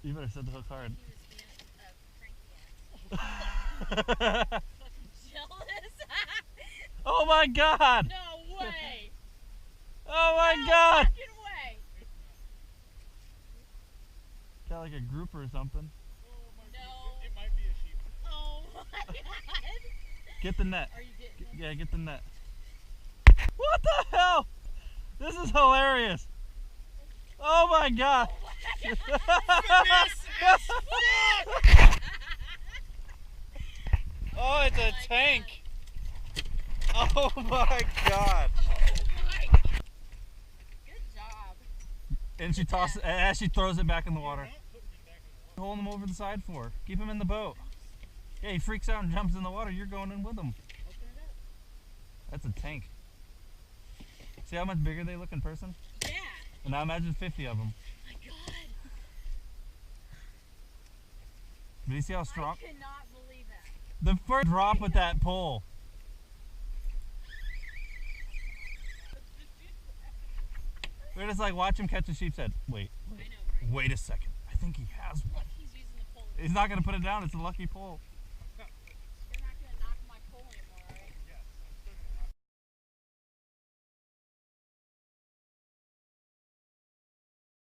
You better set the hook hard. Jealous? Oh my god! No way! Oh my no god! Fucking way! Got like a grouper or something. No. It might be a sheep. Oh my god! Get the net. Are you getting it? Yeah, get the net. What the hell? This is hilarious. Oh my god. Oh, it's a tank. God. Oh my god. Good job. And she tosses as she throws it back in the water. Hold him over the side for. Keep him in the boat. Yeah, he freaks out and jumps in the water. You're going in with him. That's a tank. See how much bigger they look in person? Yeah. And now imagine 50 of them. Oh my god. Do you see how strong? I cannot believe that. The first drop with that pole. We're just like, watch him catch a sheepshead. Wait, I know, right? wait a second. I think he has one. Look, he's using the pole. He's not going to put it down. It's a lucky pole.